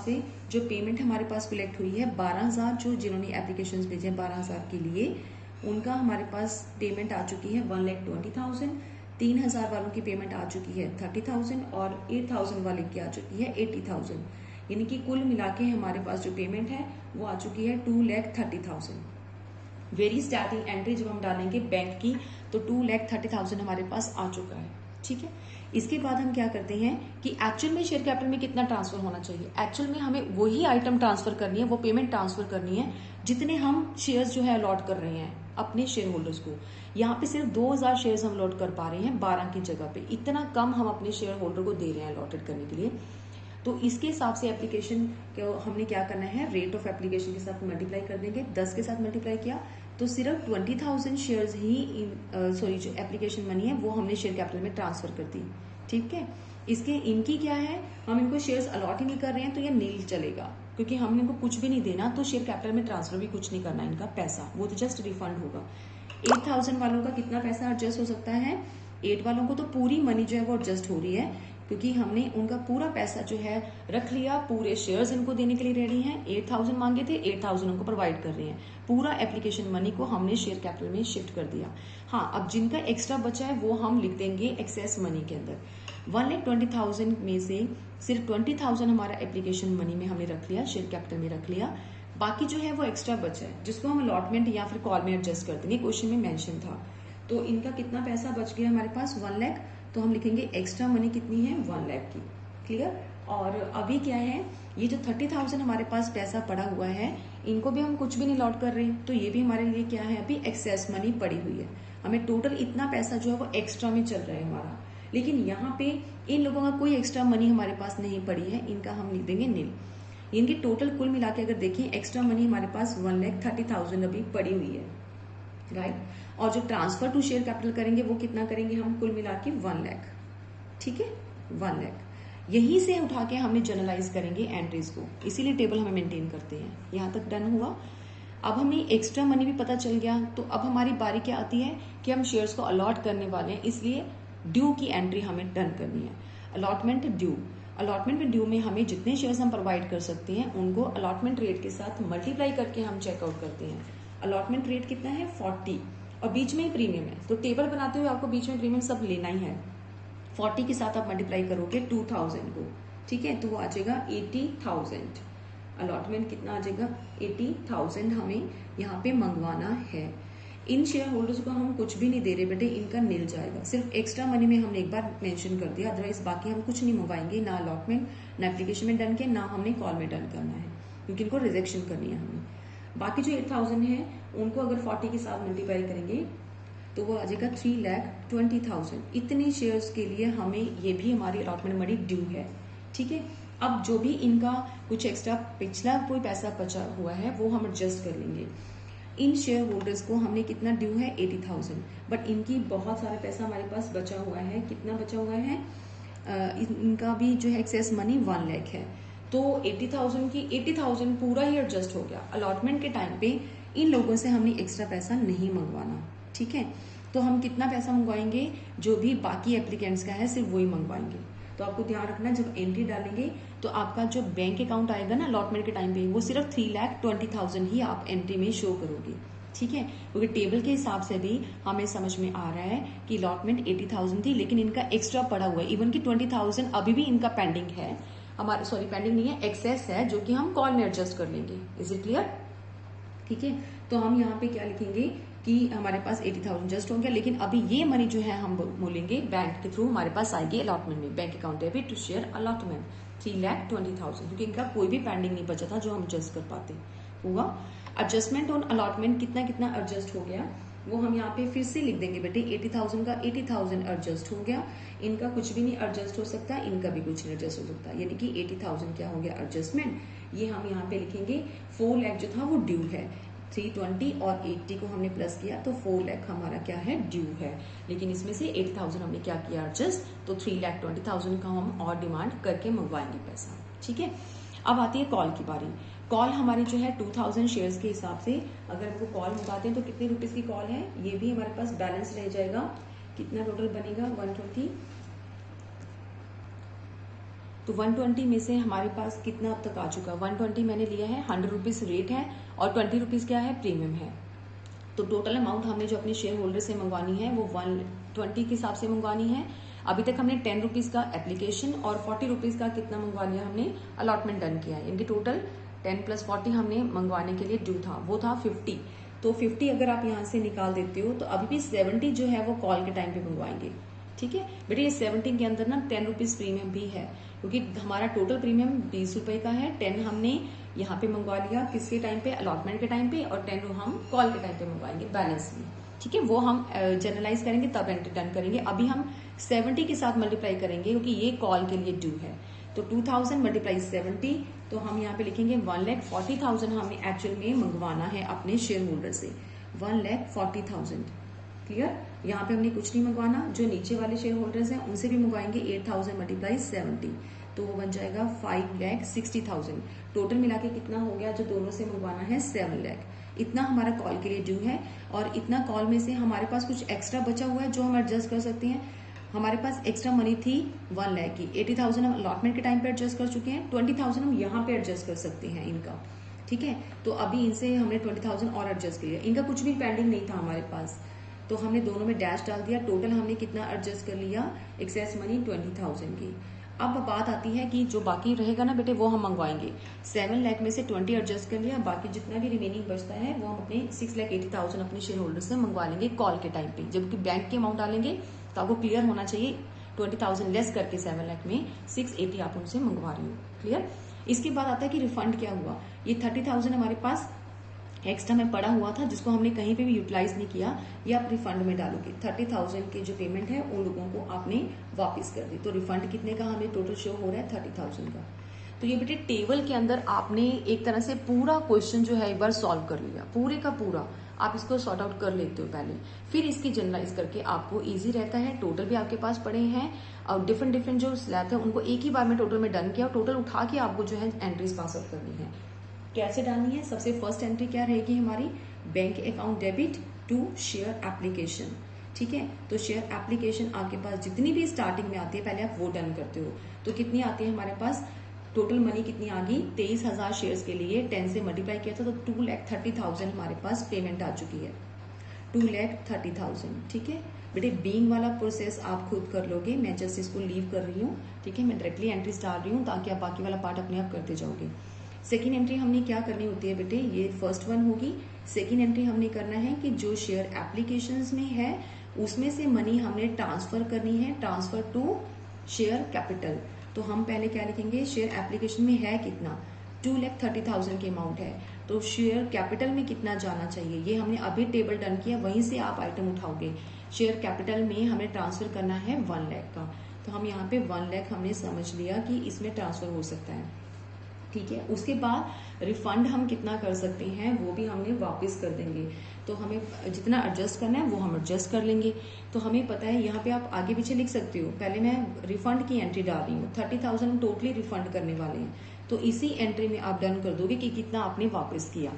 से जो पेमेंट हमारे पास कलेक्ट हुई है 12,000, जो जिन्होंने एप्लीकेशंस भेजे हैं 12,000 के लिए, उनका हमारे पास पेमेंट आ चुकी है 1,20,000। 3,000 वालों की पेमेंट आ चुकी है 30,000 और 8,000 वाले की आ चुकी है 80,000। यानी कि कुल मिला के हमारे पास जो पेमेंट है वो आ चुकी है 2,30,000। वेरी स्टार्टिंग एंट्री जब हम डालेंगे बैंक की तो 2,30,000 हमारे पास आ चुका है। ठीक है, इसके बाद हम क्या करते हैं कि एक्चुअल में शेयर कैपिटल में कितना ट्रांसफर होना चाहिए। एक्चुअल में हमें वही आइटम ट्रांसफर करनी है, वो पेमेंट ट्रांसफर करनी है जितने हम शेयर्स जो है अलॉट कर रहे हैं अपने शेयर होल्डर्स को। यहाँ पे सिर्फ 2,000 शेयर्स हम अलॉट कर पा रहे हैं 12 की जगह पे, इतना कम हम अपने शेयर होल्डर को दे रहे हैं अलॉटेड करने के लिए। तो इसके हिसाब से एप्लीकेशन को हमने क्या करना है, रेट ऑफ एप्लीकेशन के साथ मल्टीप्लाई कर देंगे। 10 के साथ मल्टीप्लाई किया तो सिर्फ 20,000 शेयर्स ही जो एप्लीकेशन मनी है वो हमने शेयर कैपिटल में ट्रांसफर कर दी। ठीक है, इसके इनकी क्या है, हम इनको शेयर्स अलॉट ही नहीं कर रहे हैं तो ये नील चलेगा, क्योंकि हमने इनको कुछ भी नहीं देना, तो शेयर कैपिटल में ट्रांसफर भी कुछ नहीं करना इनका पैसा, वो तो जस्ट रिफंड होगा। 8,000 वालों का कितना पैसा एडजस्ट हो सकता है, 8 वालों को तो पूरी मनी जो है वो एडजस्ट हो रही है, क्योंकि हमने उनका पूरा पैसा जो है रख लिया, पूरे शेयर्स इनको देने के लिए रेडी हैं। 8,000 मांगे थे, 8,000 उनको प्रोवाइड कर रहे हैं, पूरा एप्लीकेशन मनी को हमने शेयर कैपिटल में शिफ्ट कर दिया। हाँ, अब जिनका एक्स्ट्रा बचा है वो हम लिख देंगे एक्सेस मनी के अंदर। 1,20,000 में से सिर्फ 20,000 हमारा एप्लीकेशन मनी में हमने रख लिया, शेयर कैपिटल में रख लिया। बाकी जो है वो एक्स्ट्रा बचा है जिसको हम अलॉटमेंट या फिर कॉल में एडजस्ट कर देंगे, क्वेश्चन में मेंशन था। तो इनका कितना पैसा बच गया हमारे पास 1 लाख, तो हम लिखेंगे एक्स्ट्रा मनी कितनी है 1 लाख की। क्लियर। और अभी क्या है, ये जो 30,000 हमारे पास पैसा पड़ा हुआ है, इनको भी हम कुछ भी नहीं लॉट कर रहे, तो ये भी हमारे लिए क्या है, अभी एक्सेस मनी पड़ी हुई है। हमें टोटल इतना पैसा जो है वो एक्स्ट्रा में चल रहा है हमारा, लेकिन यहाँ पे इन लोगों का कोई एक्स्ट्रा मनी हमारे पास नहीं पड़ी है, इनका हम लिख देंगे नील। इनकी टोटल कुल मिला के अगर देखें, एक्स्ट्रा मनी हमारे पास 1,30,000 अभी पड़ी हुई है, राइट। और जो ट्रांसफर टू शेयर कैपिटल करेंगे वो कितना करेंगे हम, कुल मिला के 1 लाख। ठीक है, 1 लाख। यहीं से उठा के हमने जनरलाइज करेंगे एंट्रीज को, इसीलिए टेबल हमें मेंटेन करते हैं। यहां तक डन हुआ। अब हमें एक्स्ट्रा मनी भी पता चल गया, तो अब हमारी बारी क्या आती है कि हम शेयर्स को अलॉट करने वाले हैं, इसलिए ड्यू की एंट्री हमें डन करनी है। अलॉटमेंट ड्यू, अलॉटमेंट ड्यू में हमें जितने शेयर्स हम प्रोवाइड कर सकते हैं उनको अलॉटमेंट रेट के साथ मल्टीप्लाई करके हम चेकआउट करते हैं। अलॉटमेंट रेट कितना है 40, और बीच में ही प्रीमियम है, तो टेबल बनाते हुए आपको बीच में प्रीमियम सब लेना ही है। 40 के साथ आप मल्टीप्लाई करोगे 2,000 को, ठीक है, तो वो आ जाएगा 80,000। अलॉटमेंट कितना आ जाएगा 80,000 हमें यहाँ पे मंगवाना है। इन शेयर होल्डर्स को हम कुछ भी नहीं दे रहे बेटे, इनका मिल जाएगा। सिर्फ एक्स्ट्रा मनी में हमने एक बार मेंशन कर दिया, अदरवाइज बाकी हम कुछ नहीं मंगवाएंगे, ना अलॉटमेंट ना एप्लीकेशन में डन किया, ना हमने कॉल में डन करना है, क्योंकि इनको रिजेक्शन करनी है हमने। बाकी जो 8,000 है उनको अगर 40 के साथ मल्टीप्लाई करेंगे तो वो आ जाएगा 3,20,000। इतने शेयर्स के लिए हमें ये भी हमारी अलॉटमेंट मनी ड्यू है। ठीक है, अब जो भी इनका कुछ एक्स्ट्रा पिछला कोई पैसा बचा हुआ है वो हम एडजस्ट कर लेंगे। इन शेयर होल्डर्स को हमने कितना ड्यू है 80,000, बट इनकी बहुत सारा पैसा हमारे पास बचा हुआ है। कितना बचा हुआ है, इनका भी जो है एक्सेस मनी 1 लाख है, तो 80,000 की 80,000 पूरा ही एडजस्ट हो गया। अलॉटमेंट के टाइम पे इन लोगों से हमने एक्स्ट्रा पैसा नहीं मंगवाना। ठीक है, तो हम कितना पैसा मंगवाएंगे, जो भी बाकी एप्लीकेंट्स का है सिर्फ वही मंगवाएंगे। तो आपको ध्यान रखना, जब एंट्री डालेंगे तो आपका जो बैंक अकाउंट आएगा ना अलॉटमेंट के टाइम पे, वो सिर्फ 3,20,000 ही आप एंट्री में शो करोगे। ठीक है, क्योंकि टेबल के हिसाब से भी हमें समझ में आ रहा है कि अलॉटमेंट 80,000 थी, लेकिन इनका एक्स्ट्रा पड़ा हुआ है। इवन की 20,000 अभी भी इनका पेंडिंग है, हमारे सॉरी पेंडिंग नहीं है, एक्सेस है, जो कि हम कॉल में एडजस्ट कर लेंगे। Is it clear? ठीक है, तो हम यहाँ पे क्या लिखेंगे कि हमारे पास 80,000 जस्ट हो गया, लेकिन अभी ये मनी जो है हम बोलेंगे बैंक के थ्रू हमारे पास आएगी अलॉटमेंट में। Bank account debit to share allotment 3,20,000, क्योंकि इनका कोई भी पेंडिंग नहीं बचा था जो हम एडजस्ट कर पाते हुआ। एडजस्टमेंट ऑन अलॉटमेंट कितना कितना एडजस्ट हो गया वो हम यहाँ पे फिर से लिख देंगे बेटे। 80,000 का 80,000 एडजस्ट हो गया, इनका कुछ भी नहीं एडजस्ट हो सकता, इनका भी कुछ नहीं एडजस्ट हो सकता, यानी कि 80,000 क्या हो गया एडजस्टमेंट। ये हम यहाँ पे लिखेंगे 4 लाख जो था वो ड्यू है, 320 और 80 को हमने प्लस किया तो 4 लाख हमारा क्या है ड्यू है। लेकिन इसमें से 80,000 हमने क्या किया एडजस्ट, तो 3,20,000 का हम और डिमांड करके मंगवाएंगे पैसा। ठीक है, अब आती है कॉल की बारी। कॉल हमारी जो है 2,000 शेयर्स के हिसाब से अगर वो कॉल मंगाते हैं तो कितने रुपीज की कॉल है, ये भी हमारे पास बैलेंस रह जाएगा। कितना टोटल बनेगा 120, तो 120 में से हमारे पास कितना अब तक आ चुका है? 120 मैंने लिया है, 100 रुपीज रेट है और 20 रुपीज क्या है? प्रीमियम है। तो टोटल अमाउंट हमने जो अपने शेयर होल्डर से मंगवानी है वो 120 के हिसाब से मंगवानी है। अभी तक हमने 10 रुपीज का एप्लीकेशन और 40 रुपीज का कितना मंगवा लिया हमने? अलॉटमेंट डन किया है। इनके टोटल 10 + 40 हमने मंगवाने के लिए ड्यू था, वो था 50। तो 50 अगर आप यहाँ से निकाल देते हो तो अभी भी 70 जो है वो कॉल के टाइम पे मंगवाएंगे। ठीक है बेटे, ये 70 के अंदर ना 10 रुपीज प्रीमियम भी है, क्योंकि हमारा टोटल प्रीमियम 20 रुपए का है। 10 हमने यहाँ पे मंगवा लिया किसके टाइम पे? अलॉटमेंट के टाइम पे, और 10 हम कॉल के टाइम पे मंगवाएंगे बैलेंस में। ठीक है, वो हम जनरलाइज करेंगे तब एंट्री डन करेंगे। अभी हम 70 के साथ मल्टीप्लाई करेंगे क्योंकि ये कॉल के लिए ड्यू है। तो 2000 × 70, तो हम यहाँ पे लिखेंगे 1,40,000 हमें एक्चुअल में मंगवाना है अपने शेयर होल्डर से। 1,40,000 क्लियर। यहाँ पे हमने कुछ नहीं मंगवाना, जो नीचे वाले शेयर होल्डर्स हैं उनसे भी मंगवाएंगे 8,000 × 70, तो वो बन जाएगा 5,60,000। टोटल मिला के कितना हो गया? जो दोनों से मंगवाना है 7 लाख। इतना हमारा कॉल के लिए ड्यू है, और इतना कॉल में से हमारे पास कुछ एक्स्ट्रा बचा हुआ है जो हम एडजस्ट कर सकते हैं। हमारे पास एक्स्ट्रा मनी थी 1 लाख की, 80,000 हम अलॉटमेंट के टाइम पे एडजस्ट कर चुके हैं, 20,000 हम यहाँ पे एडजस्ट कर सकते हैं इनका। ठीक है, तो अभी इनसे हमने 20,000 और एडजस्ट किया। इनका कुछ भी पेंडिंग नहीं था हमारे पास, तो हमने दोनों में डैश डाल दिया। टोटल हमने कितना एडजस्ट कर लिया? एक्सेस मनी 20,000 की। अब बात आती है कि जो बाकी रहेगा ना बेटे वो हम मंगवाएंगे। 7 लाख में से 20 एडजस्ट कर लिया, बाकी जितना भी रिमेनिंग बचता है वो हम अपने 6,80,000 अपने शेयर होल्डर से मंगवा लेंगे कॉल के टाइम पे। जबकि बैंक के अमाउंट डालेंगे तो आपको क्लियर होना चाहिए 20,000 लेस करके 7 लाख में 680 आप उनसे मंगवा रही हो। क्लियर। इसके बाद आता है कि रिफंड क्या हुआ। ये 30,000 हमारे पास एक्स्ट्रा में पड़ा हुआ था जिसको हमने कहीं पे भी यूटिलाइज नहीं किया, ये आप रिफंड में डालोगे। 30,000 की जो पेमेंट है उन लोगों को आपने वापस कर दी। तो रिफंड कितने का हमें टोटल शो हो रहा है? 30,000 का। तो ये बेटे टेबल के अंदर आपने एक तरह से पूरा क्वेश्चन जो है एक बार सॉल्व कर लिया, पूरे का पूरा आप इसको सॉर्ट आउट कर लेते हो पहले, फिर इसकी जनरलाइज करके आपको इजी रहता है। टोटल भी आपके पास पड़े हैं और डिफरेंट जो स्लैब है उनको एक ही बार में टोटल में डन किया, और टोटल उठा के आपको जो है एंट्रीज पास आउट करनी है। कैसे डालनी है? सबसे फर्स्ट एंट्री क्या रहेगी हमारी? Bank account debit to share application. ठीक है, तो शेयर एप्लीकेशन आपके पास जितनी भी स्टार्टिंग में आती है पहले आप वो डन करते हो। तो कितनी आती है हमारे पास? टोटल मनी कितनी आ गई? 23,000 शेयर्स के लिए 10 से मल्टीप्लाई किया था तो 2,30,000 हमारे पास पेमेंट आ चुकी है। 2,30,000। ठीक है बेटे, बीइंग वाला प्रोसेस आप खुद कर लोगे, मैं जस्ट इसको लीव कर रही हूँ। ठीक है, मैं डायरेक्टली एंट्रीज डाल रही हूँ ताकि आप बाकी वाला पार्ट अपने आप करते जाओगे। सेकेंड एंट्री हमने क्या करनी होती है बेटे? ये फर्स्ट वन होगी। सेकेंड एंट्री हमने करना है कि जो शेयर एप्लीकेशंस में है उसमें से मनी हमने ट्रांसफर करनी है, ट्रांसफर टू शेयर कैपिटल। तो हम पहले क्या लिखेंगे? शेयर एप्लीकेशन में है कितना? 2,30,000 की अमाउंट है, तो शेयर कैपिटल में कितना जाना चाहिए ये हमने अभी टेबल डन किया, वहीं से आप आइटम उठाओगे। शेयर कैपिटल में हमें ट्रांसफर करना है 1 लाख का, तो हम यहाँ पे 1 लाख हमने समझ लिया कि इसमें ट्रांसफर हो सकता है। ठीक है, उसके बाद रिफंड हम कितना कर सकते हैं वो भी हमने वापस कर देंगे। तो हमें जितना एडजस्ट करना है वो हम एडजस्ट कर लेंगे। तो हमें पता है, यहाँ पे आप आगे पीछे लिख सकते हो। पहले मैं रिफंड की एंट्री डाल रही हूँ, 30,000 हम टोटली रिफंड करने वाले हैं, तो इसी एंट्री में आप डन कर दोगे कि कितना आपने वापस किया।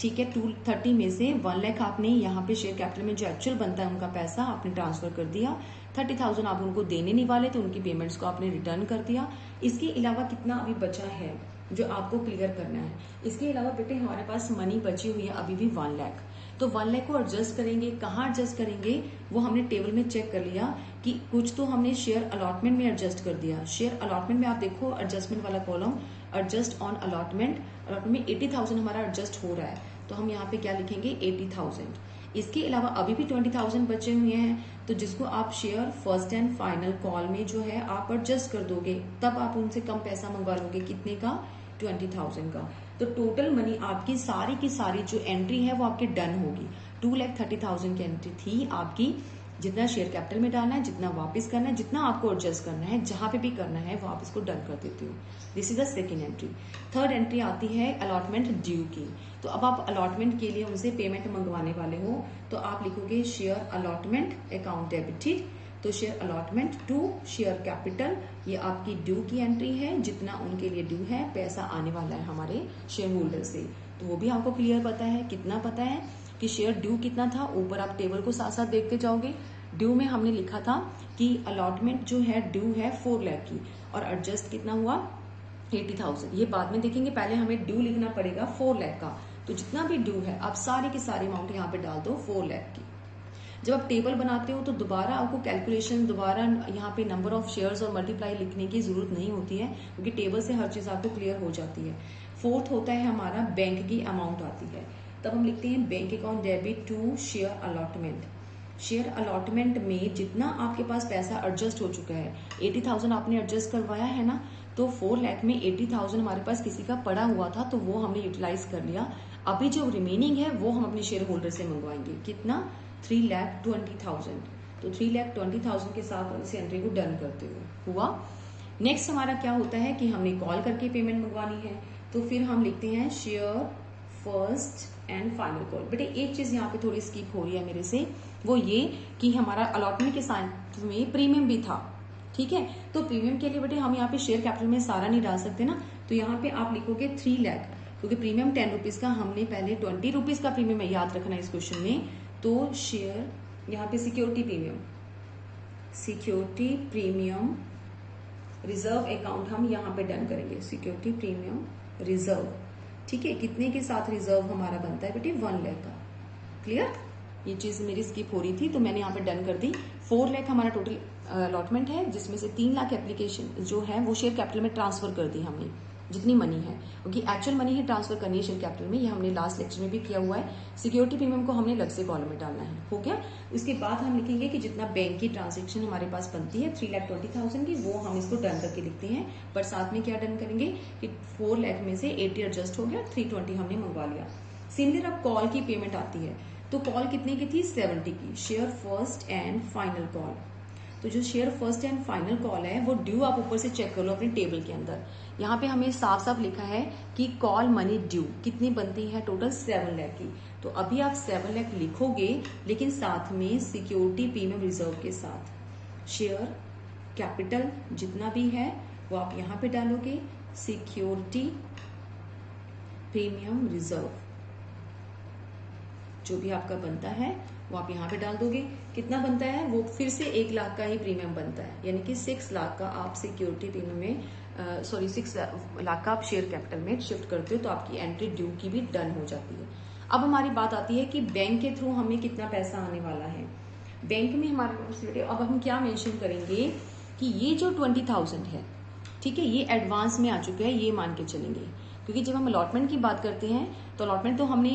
ठीक है, 230 में से 1 लाख आपने यहाँ पे शेयर कैपिटल में जो एक्चुअल बनता है उनका पैसा आपने ट्रांसफर कर दिया। 30,000 आप उनको देने नहीं वाले तो उनकी पेमेंट्स को आपने रिटर्न कर दिया। इसके अलावा कितना अभी बचा है जो आपको क्लियर करना है? इसके अलावा बेटे हमारे पास मनी बची हुई है अभी भी 1 लाख। तो 1 लाख को एडजस्ट करेंगे, कहाँ एडजस्ट करेंगे वो हमने टेबल में चेक कर लिया कि कुछ तो हमने शेयर अलॉटमेंट में एडजस्ट कर दिया। शेयर अलॉटमेंट में आप देखो एडजस्टमेंट वाला कॉलम, एडजस्ट ऑन अलॉटमेंट में 80,000 हमारा एडजस्ट हो रहा है, तो हम यहाँ पे क्या लिखेंगे? 80,000। इसके अलावा अभी भी 20,000 बचे हुए हैं, तो जिसको आप share first and final call में जो है आप एडजस्ट कर दोगे, तब आप उनसे कम पैसा मंगवा लोगे। कितने का? 20,000 का। तो टोटल मनी आपकी सारी की सारी जो एंट्री है वो आपकी डन होगी। 2,30,000 की एंट्री थी आपकी। जितना शेयर कैपिटल में डालना है, जितना वापस करना है, जितना आपको एडजस्ट करना है, जहां पे भी करना है वो आप इसको डन कर देते हो। This is the second entry. Third entry आती है अलॉटमेंट ड्यू की। तो अब आप अलॉटमेंट के लिए उनसे पेमेंट मंगवाने वाले हो, तो आप लिखोगे शेयर अलॉटमेंट अकाउंट डेबिटेड। तो share allotment to share capital, ये आपकी ड्यू की एंट्री है, जितना उनके लिए ड्यू है पैसा आने वाला है हमारे शेयर होल्डर से। तो वो भी आपको क्लियर पता है, कितना पता है कि शेयर ड्यू कितना था। ऊपर आप टेबल को साथ साथ देखते जाओगे। ड्यू में हमने लिखा था कि अलॉटमेंट जो है ड्यू है 4 लाख की और एडजस्ट कितना हुआ 80,000। ये बाद में देखेंगे, पहले हमें ड्यू लिखना पड़ेगा 4 लाख का। तो जितना भी ड्यू है आप सारी की सारी अमाउंट यहाँ पे डाल दो 4 लाख की। जब आप टेबल बनाते हो तो दोबारा आपको कैलकुलेशन दोबारा यहाँ पे नंबर ऑफ शेयर्स और मल्टीप्लाई लिखने की जरूरत नहीं होती है, क्योंकि टेबल से हर चीज आपको क्लियर हो जाती है। फोर्थ होता है हमारा बैंक की अमाउंट आती है, तब हम लिखते हैं bank account debit to share allotment. Share allotment में जितना आपके पास पैसा एडजस्ट हो चुका है, 80,000 आपने एडजस्ट करवाया है ना, तो 4 लाख में 80,000 हमारे पास किसी का पड़ा हुआ था तो वो हमने यूटिलाइज कर लिया। अभी जो रिमेनिंग है वो हम अपने शेयर होल्डर से मंगवाएंगे, कितना 3,20,000। तो 3,20,000 के साथ इस एंट्री को डन करते हुआ नेक्स्ट हमारा क्या होता है कि हमने कॉल करके पेमेंट मंगवानी है, तो फिर हम लिखते हैं share first and final call. बेटे एक चीज यहाँ पे थोड़ी स्किप हो रही है मेरे से, वो ये कि हमारा अलॉटमेंट के साथ में प्रीमियम भी था, ठीक है। तो प्रीमियम के लिए बेटे हम यहाँ पे शेयर कैपिटल में सारा नहीं डाल सकते ना, तो यहाँ पे आप लिखोगे 3 लाख, क्योंकि प्रीमियम 10 रुपीज का, हमने पहले 20 रुपीज का प्रीमियम है, याद रखना इस क्वेश्चन में। तो शेयर यहाँ पे सिक्योरिटी प्रीमियम रिजर्व अकाउंट हम यहाँ पे डन करेंगे, सिक्योरिटी प्रीमियम रिजर्व, ठीक है। कितने के साथ रिजर्व हमारा बनता है बेटे 1 लाख का। क्लियर, ये चीज मेरी स्किप हो रही थी तो मैंने यहाँ पे डन कर दी। 4 लाख हमारा टोटल अलॉटमेंट है, जिसमें से 3 लाख एप्लीकेशन जो है वो शेयर कैपिटल में ट्रांसफर कर दी हमने, जितनी मनी है, क्योंकि एक्चुअल मनी ही ट्रांसफर करनी है शेयर कैपिटल में, ये हमने लास्ट लेक्चर में भी किया हुआ है। सिक्योरिटी प्रीमियम को हमने अलग से कॉलम में डालना है, हो गया। उसके बाद हम लिखेंगे कि जितना बैंक की ट्रांजेक्शन हमारे पास बनती है 3,20,000 की, वो हम इसको डन करके लिखते हैं। पर साथ में क्या डन करेंगे कि 4 लाख में से 80 एडजस्ट हो गया, 320 हमने मंगवा लिया। सिमिलर अब कॉल की पेमेंट आती है, तो कॉल कितने की थी 70 की, share first and final call. तो जो share first and final call है वो ड्यू आप ऊपर से चेक कर लो अपने टेबल के अंदर। यहाँ पे हमें साफ साफ लिखा है कि कॉल मनी ड्यू कितनी बनती है, टोटल 7 लाख की। तो अभी आप 7 लाख लिखोगे, लेकिन साथ में सिक्योरिटी प्रीमियम रिजर्व के साथ शेयर कैपिटल जितना भी है वो आप यहाँ पे डालोगे, सिक्योरिटी प्रीमियम रिजर्व जो भी आपका बनता है वो आप यहाँ पे डाल दोगे। कितना बनता है वो फिर से 1 लाख का ही प्रीमियम बनता है, यानी कि 6 लाख का आप सिक्योरिटी प्रीमियम में 6 लाख का आप शेयर कैपिटल में शिफ्ट करते हो, तो आपकी एंट्री ड्यू की भी डन हो जाती है। अब हमारी बात आती है कि बैंक के थ्रू हमें कितना पैसा आने वाला है। बैंक में हमारे अब हम क्या मेंशन करेंगे कि ये जो 20,000 है, ठीक है, ये एडवांस में आ चुके हैं, ये मान के चलेंगे। क्योंकि जब हम अलॉटमेंट की बात करते हैं तो अलॉटमेंट तो हमने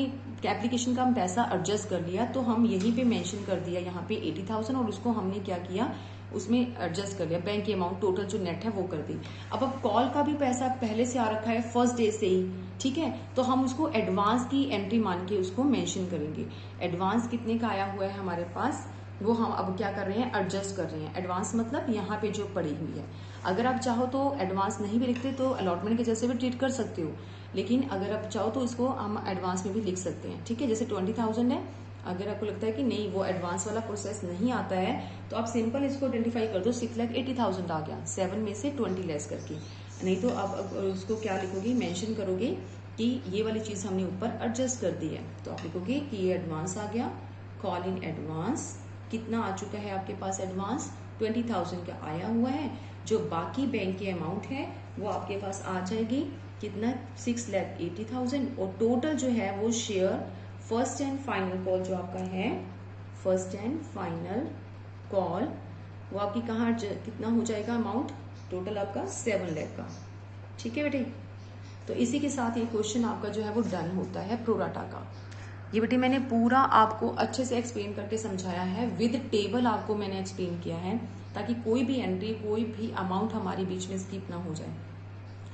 एप्लीकेशन का हम पैसा एडजस्ट कर लिया, तो हम यहीं पे मेंशन कर दिया यहाँ पे 80,000 और उसको हमने क्या किया उसमें एडजस्ट कर लिया, बैंक की अमाउंट टोटल जो नेट है वो कर दी। अब कॉल का भी पैसा पहले से आ रखा है फर्स्ट डे से ही, ठीक है, तो हम उसको एडवांस की एंट्री मान के उसको मेंशन करेंगे। एडवांस कितने का आया हुआ है हमारे पास, वो हम अब क्या कर रहे हैं एडजस्ट कर रहे हैं। एडवांस मतलब यहाँ पे जो पड़ी हुई है। अगर आप चाहो तो एडवांस नहीं भी लिखते तो अलॉटमेंट के जैसे भी ट्रीट कर सकते हो, लेकिन अगर आप चाहो तो इसको हम एडवांस में भी लिख सकते हैं, ठीक है। जैसे 20,000 है, अगर आपको लगता है कि नहीं वो एडवांस वाला प्रोसेस नहीं आता है तो आप सिंपल इसको आइडेंटिफाई कर दो, 6,80,000 आ गया, 7 में से 20 लेस करके। नहीं तो आप उसको क्या लिखोगे, मेंशन करोगे कि ये वाली चीज हमने ऊपर एडजस्ट कर दी है, तो आप लिखोगे कि ये एडवांस आ गया, कॉल इन एडवांस। कितना आ चुका है आपके पास एडवांस, 20,000 का आया हुआ है। जो बाकी बैंक की अमाउंट है वो आपके पास आ जाएगी, कितना 6,80,000, और टोटल जो है वो share first and final call जो आपका है, फर्स्ट एंड फाइनल कॉल, वो आपकी कहाँ कितना हो जाएगा अमाउंट, टोटल आपका 7 लाख का, ठीक है बेटे। तो इसी के साथ ये क्वेश्चन आपका जो है वो डन होता है प्रोराटा का। ये बेटे मैंने पूरा आपको अच्छे से एक्सप्लेन करके समझाया है, विद टेबल आपको मैंने एक्सप्लेन किया है, ताकि कोई भी एंट्री कोई भी अमाउंट हमारी बीच में स्किप ना हो जाए।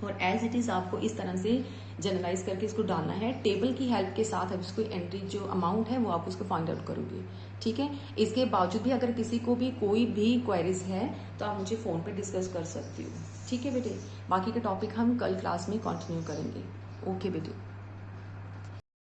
और एज इट इज आपको इस तरह से जनरलाइज करके इसको डालना है। टेबल की हेल्प के साथ अब इसको एंट्री जो अमाउंट है वो आप उसको फाइंड आउट करोगे, ठीक है। इसके बावजूद भी अगर किसी को भी कोई भी क्वेरीज है तो आप मुझे फोन पे डिस्कस कर सकती हो, ठीक है बेटे। बाकी के टॉपिक हम कल क्लास में कंटिन्यू करेंगे। ओके बेटे।